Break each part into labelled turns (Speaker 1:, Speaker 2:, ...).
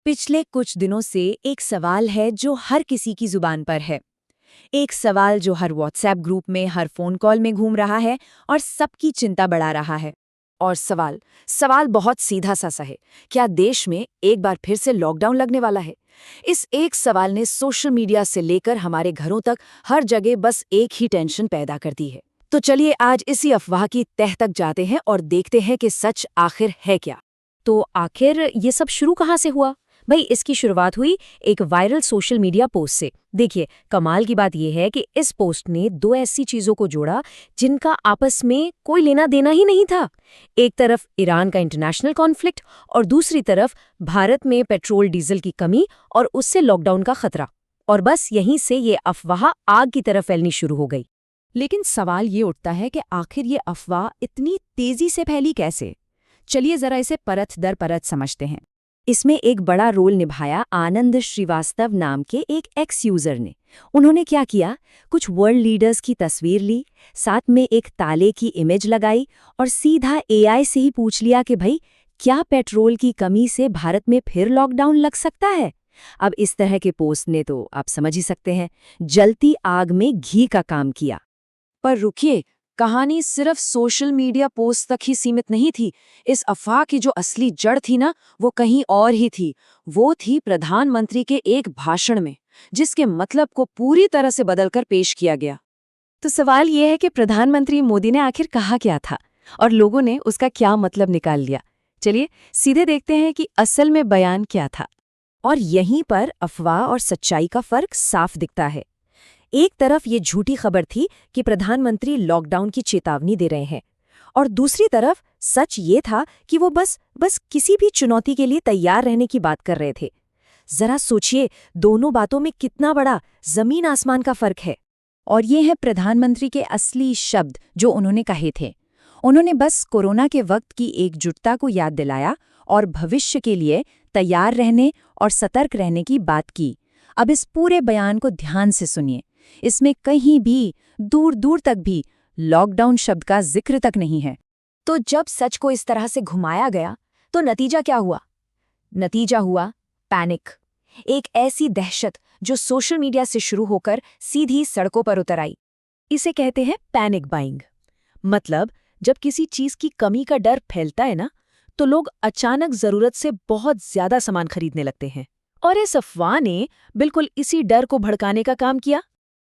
Speaker 1: पिछले कुछ दिनों से एक सवाल है जो हर किसी की जुबान पर है। एक सवाल जो हर व्हाट्सएप ग्रुप में, हर फोन कॉल में घूम रहा है और सबकी चिंता बढ़ा रहा है।
Speaker 2: और सवाल सवाल बहुत सीधा सा है। क्या देश में एक बार फिर से लॉकडाउन लगने वाला है? इस एक सवाल ने सोशल मीडिया से लेकर हमारे घरों तक हर जगह बस एक ही टेंशन पैदा कर दी है। तो चलिए आज इसी अफवाह की तह तक जाते हैं और देखते हैं कि सच आखिर है क्या।
Speaker 3: तो आखिर ये सब शुरू कहाँ से हुआ? भाई, इसकी शुरुआत हुई एक वायरल सोशल मीडिया पोस्ट से। देखिए, कमाल की बात यह है कि इस पोस्ट ने दो ऐसी चीजों को जोड़ा जिनका आपस में कोई लेना देना ही नहीं था। एक तरफ ईरान का इंटरनेशनल कॉन्फ्लिक्ट और दूसरी तरफ भारत में पेट्रोल डीजल की कमी और उससे लॉकडाउन का खतरा। और बस यहीं से ये अफवाह आग की तरफ फैलनी शुरू हो गई।
Speaker 2: लेकिन सवाल ये उठता है कि आखिर ये अफवाह इतनी तेजी से फैली कैसे? चलिए जरा इसे परत दर परत समझते हैं।
Speaker 1: इसमें एक बड़ा रोल निभाया आनंद श्रीवास्तव नाम के एक एक्स यूजर ने। उन्होंने क्या किया, कुछ वर्ल्ड लीडर्स की तस्वीर ली, साथ में एक ताले की इमेज लगाई और सीधा एआई से ही पूछ लिया कि भाई, क्या पेट्रोल की कमी से भारत में फिर लॉकडाउन लग सकता है। अब इस तरह के पोस्ट ने तो आप समझ ही सकते हैं, जलती आग में घी का काम किया।
Speaker 2: पर रुकिए, कहानी सिर्फ सोशल मीडिया पोस्ट तक ही सीमित नहीं थी। इस अफवाह की जो असली जड़ थी ना, वो कहीं और ही थी। वो थी प्रधानमंत्री के एक भाषण में, जिसके मतलब को पूरी तरह से बदलकर पेश किया गया।
Speaker 1: तो सवाल यह है कि प्रधानमंत्री मोदी ने आखिर कहा क्या था और लोगों ने उसका क्या मतलब निकाल लिया। चलिए सीधे देखते हैं कि असल में बयान क्या था। और यहीं पर अफवाह और सच्चाई का फर्क साफ दिखता है। एक तरफ ये झूठी खबर थी कि प्रधानमंत्री लॉकडाउन की चेतावनी दे रहे हैं और दूसरी तरफ सच ये था कि वो बस किसी भी चुनौती के लिए तैयार रहने की बात कर रहे थे। जरा सोचिए, दोनों बातों में कितना बड़ा जमीन आसमान का फर्क है। और ये है प्रधानमंत्री के असली शब्द जो उन्होंने कहे थे। उन्होंने बस कोरोना के वक्त की एकजुटता को याद दिलाया और भविष्य के लिए तैयार रहने और सतर्क रहने की बात की। अब इस पूरे बयान को ध्यान से सुनिए। इसमें कहीं भी दूर दूर तक भी लॉकडाउन शब्द का जिक्र तक नहीं है।
Speaker 2: तो जब सच को इस तरह से घुमाया गया तो नतीजा क्या हुआ? नतीजा हुआ पैनिक। एक ऐसी दहशत जो सोशल मीडिया से शुरू होकर सीधी सड़कों पर उतर आई।
Speaker 1: इसे कहते हैं पैनिक बाइंग। मतलब जब किसी चीज की कमी का डर फैलता है ना, तो लोग अचानक जरूरत से बहुत ज्यादा सामान खरीदने लगते हैं। और इस अफवाह ने बिल्कुल इसी डर को भड़काने का काम किया।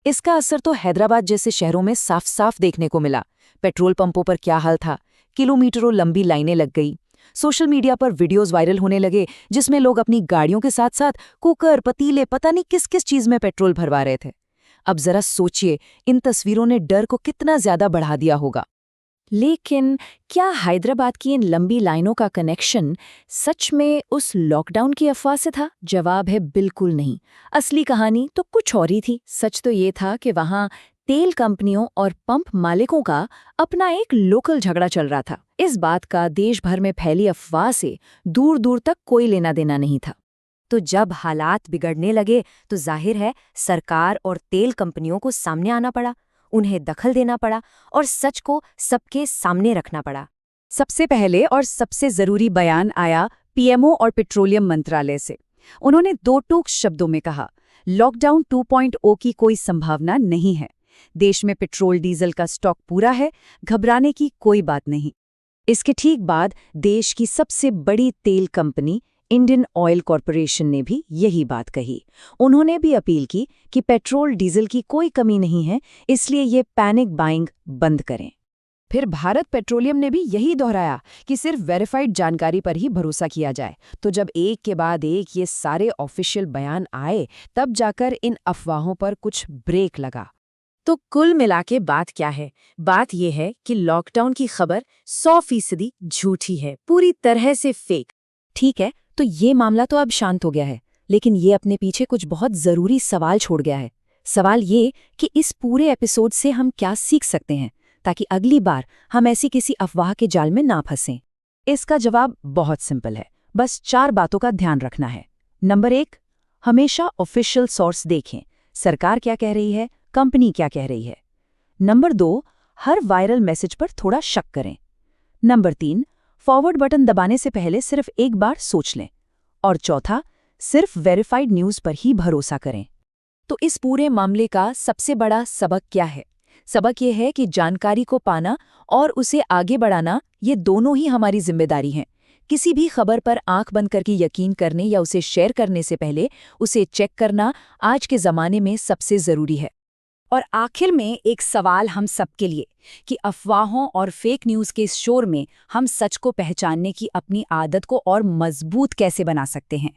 Speaker 2: इसका असर तो हैदराबाद जैसे शहरों में साफ साफ देखने को मिला। पेट्रोल पंपों पर क्या हाल था, किलोमीटरों लंबी लाइनें लग गई। सोशल मीडिया पर वीडियोस वायरल होने लगे जिसमें लोग अपनी गाड़ियों के साथ साथ कुकर, पतीले, पता नहीं किस किस चीज में पेट्रोल भरवा रहे थे। अब जरा सोचिए, इन तस्वीरों ने डर को कितना ज्यादा बढ़ा दिया होगा। लेकिन क्या हैदराबाद की इन लंबी लाइनों का कनेक्शन सच में उस लॉकडाउन की अफवाह से था? जवाब है बिल्कुल नहीं। असली कहानी तो कुछ और ही थी। सच तो ये था कि वहां तेल कंपनियों और पंप मालिकों का अपना एक लोकल झगड़ा चल रहा था। इस बात का देश भर में फैली अफवाह से दूर दूर तक कोई लेना देना नहीं था। तो जब हालात बिगड़ने लगे तो जाहिर है सरकार और तेल कंपनियों को सामने आना पड़ा, उन्हें दखल देना पड़ा और सच को सबके सामने रखना पड़ा। सबसे पहले और सबसे जरूरी बयान आया पीएमओ और पेट्रोलियम मंत्रालय से। उन्होंने दो टूक शब्दों में कहा, लॉकडाउन 2.0 की कोई संभावना नहीं है। देश में पेट्रोल डीजल का स्टॉक पूरा है, घबराने की कोई बात नहीं। इसके ठीक बाद देश की सबसे बड़ी तेल कंपनी इंडियन ऑयल कॉरपोरेशन ने भी यही बात कही। उन्होंने भी अपील की कि पेट्रोल डीजल की कोई कमी नहीं है, इसलिए ये पैनिक बाइंग बंद करें। फिर भारत पेट्रोलियम ने भी यही दोहराया कि सिर्फ वेरीफाइड जानकारी पर ही भरोसा किया जाए। तो जब एक के बाद एक ये सारे ऑफिशियल बयान आए, तब जाकर इन अफवाहों पर कुछ ब्रेक लगा। तो कुल मिला के बात क्या है? बात यह है कि लॉकडाउन की खबर 100% झूठी है, पूरी तरह से फेक। ठीक है, तो ये मामला तो अब शांत हो गया है, लेकिन ये अपने पीछे कुछ बहुत जरूरी सवाल छोड़ गया है। सवाल ये कि इस पूरे एपिसोड से हम क्या सीख सकते हैं ताकि अगली बार हम ऐसी किसी अफवाह के जाल में ना फंसें। इसका जवाब बहुत सिंपल है, बस 4 बातों का ध्यान रखना है। नंबर 1, हमेशा ऑफिशियल सोर्स देखें। सरकार क्या कह रही है, कंपनी क्या कह रही है। नंबर 2, हर वायरल मैसेज पर थोड़ा शक करें। नंबर 3, फॉरवर्ड बटन दबाने से पहले सिर्फ एक बार सोच लें। और चौथा, सिर्फ वेरीफाइड न्यूज़ पर ही भरोसा करें। तो इस पूरे मामले का सबसे बड़ा सबक क्या है? सबक ये है कि जानकारी को पाना और उसे आगे बढ़ाना, ये दोनों ही हमारी जिम्मेदारी हैं। किसी भी खबर पर आंख बंद करके यकीन करने या उसे शेयर करने से पहले उसे चेक करना आज के ज़माने में सबसे ज़रूरी है।
Speaker 4: और आखिर में एक सवाल हम सबके लिए कि अफवाहों और फेक न्यूज़ के इस शोर में हम सच को पहचानने की अपनी आदत को और मजबूत कैसे बना सकते हैं।